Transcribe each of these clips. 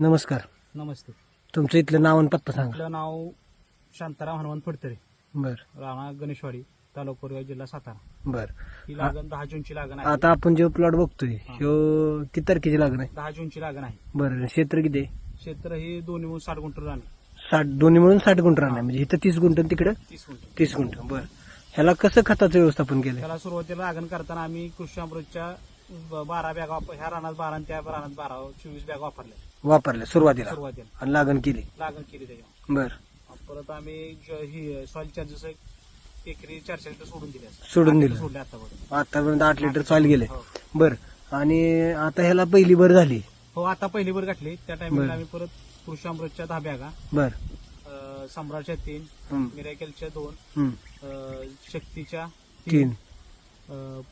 नमस्कार. नमस्ते. तुमचं इथलं नाव आणि पत्ता सांगा. आपलं नाव शांताराम हनुमंत फडतरे, बर राणा गणेशवाडी, तालुका कोरेगाव, जिल्हा सातारा. बर. ही लागण 10 जूनची लागण आहे. आता आपण जो प्लॉट बघतोय ह्यो किती तारखेची लागण आहे? 10 जूनची लागण आहे. बरं, क्षेत्र किती आहे? क्षेत्र ही दोन्ही मिळून 60 गुंठ रान, 60, दोन्ही मिळून 60 गुंठ रान आहे. म्हणजे इथं 30 गुंठ आणि तिकडं 30 गुंठ. 30 गुंठ. बर, ह्याला कसं खताचं व्यवस्थापन केलंय? त्याला सुरुवातीला लागण करताना आम्ही कृषी अमृतच्या 12 बॅग ह्या रानात 12 आणि त्या रानात 12, 24 बॅग वापरल्या वापरले सुरुवातीला सुरुवातीला. आणि लागण केली. लागण केली त्याच्यावर. बर, परत आम्ही ही सॉइल चार्जेस एकरी 400 लिटर सोडून दिले. सोडून दिलं. सोडले आतापर्यंत. आतापर्यंत 8 लिटर सॉइल गेले. हो. बर, आणि आता ह्याला पहिली भर झाली. हो, आता पहिली भर गाठली. त्या टाइमला आम्ही परत कृषी अमृतच्या 10 बॅगा, बर. सम्राटच्या 3, हम्म. मिरॅकलच्या 2, हम्म. शक्तीच्या 3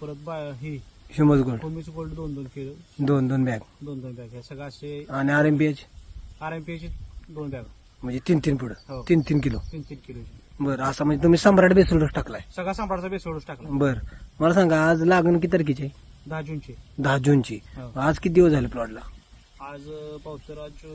परत ही ह्युमस गोल्ड होमीच गोल्ड 2-2 किलो, 2 बॅग 2 बॅग, हे सगळं असे. आणि RMPH RMPची 2 बॅग. म्हणजे 3 पुढे हो. 3 किलो. 3 किलो. बर, असं म्हणजे तुम्ही सम्राट बेसोडच टाकलाय. सगळा सम्राटचा बेसोडच टाकला. बर, मला सांगा आज लागण किती तारखेची आहे? 10 जूनची. 10 जूनची. हो. आज किती दिवस झाले प्लॉटला? आज पावतर आज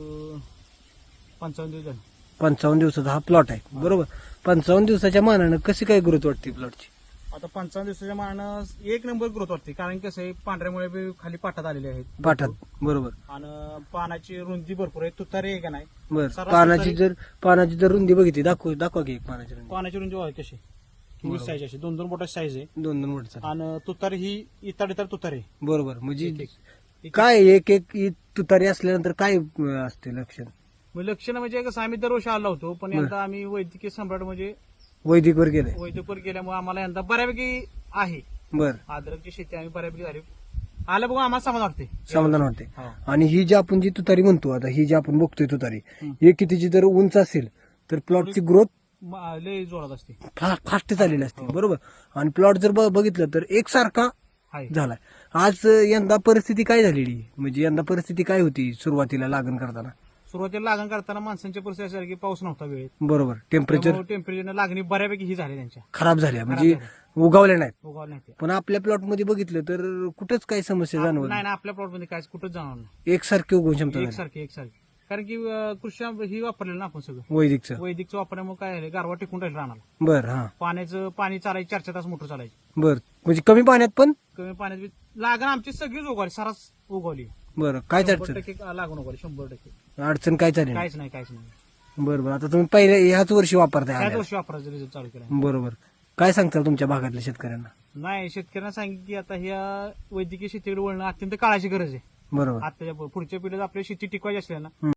55 दिवस झाले. 55 दिवसाचा हा प्लॉट आहे, बरोबर. 55 दिवसाच्या मानानं कशी काय ग्रोथ वाटते प्लॉटची? आता 55 दिवसाच्या मानानं 1 नंबर ग्रोथ वाटते. कारण कसं आहे, पांढऱ्यामुळे बी खाली पाटात आलेले आहेत. पाठात, बरोबर. आणि पानाची रुंदी भरपूर आहे. तुतारी आहे का नाही? बर, सरासरी पानाची जर रुंदी बघितली, दाखवा की एक पानाची रुंदी. पानाची रुंदी आहे कशी, बरोबर. साईज अशी 2-2 बोटाची साईज आहे. 2 बोटाचा. आणि तुतारी ही इतर तुतारी आहे. बरोबर. म्हणजे एक- काय एक तुतारी असल्यानंतर काय असते लक्षण? लक्षण म्हणजे कसं, आम्ही दरवर्षी आलो होतो, पण बरं. यंदा आम्ही वैद्यकीय सम्राट म्हणजे वैदिक वर गेले. वैद्यकीय गेल्यामुळे आम्हाला यंदा बऱ्यापैकी आहे. बर, अद्रकची शेती आम्ही बऱ्यापैकी झाली. आलं बघा, आम्हाला समाधान वाटते. समाधान वाटते. हो. आणि ही जी आपण जी तुतारी म्हणतो, आता ही जी आपण बघतोय तुतारी, हं. हे कितीची जर उंच असेल तर प्लॉटची ग्रोथ लय जोरात असते. फास्ट झालेली असते, हो. बरोबर. आणि प्लॉट जर बघितलं तर एकसारखा आहे. झालाय. आज यंदा परिस्थिती काय झालेली, म्हणजे यंदा परिस्थिती काय होती सुरुवातीला लागण करताना? सुरुवातीला लागण करताना माणसांच्या परिस्थिती अशी आहे की पाऊस नव्हता वेळेत. बरोबर. टेम्परेचर टेम्परेचर लागणी बऱ्यापैकी ही झाली त्यांच्या. खराब झाल्या, म्हणजे उगावल्या नाहीत. उगवल्या नाही त्या. पण आपल्या प्लॉट मध्ये बघितलं तर कुठंच काही समस्या जाणवत नाही नाही. ना, आपल्या प्लॉट मध्ये काय कुठंच जाणार नाही. एकसारखी उगवण क्षमता झाली. एकसारखी. कारण की कृषी ही वापरलेलं ना आपण सगळं. वैदिकचं. वैदिकचं वापरल्यामुळे काय झालं, गारवा टिकून राहील राहणार. बर, हा. पाणी चालायची 4-4 तास मोटर चालायची. बर, म्हणजे कमी पाण्यात पण. कमी पाण्यात लागण आमची सगळीच उगवली, सरास उगवली. बरं, काय 100% लागून उगवली. 100% अडचण काय चालेल? काहीच नाही. बरोबर. आता तुम्ही पहिले ह्याच वर्षी वापरताय त्याच आल्याला. वर्षी वापरायचं रिझल्ट चालू केला. बरोबर. काय सांगताल तुमच्या भागातल्या शेतकऱ्यांना? नाही, शेतकऱ्यांना सांगितलं की आता ह्या वैद्यकीय शेतीकडे वळणं अत्यंत काळाची गरज आहे. बरोबर. आता पुढच्या पिढीला आपली शेती टिकवायची असल्या ना,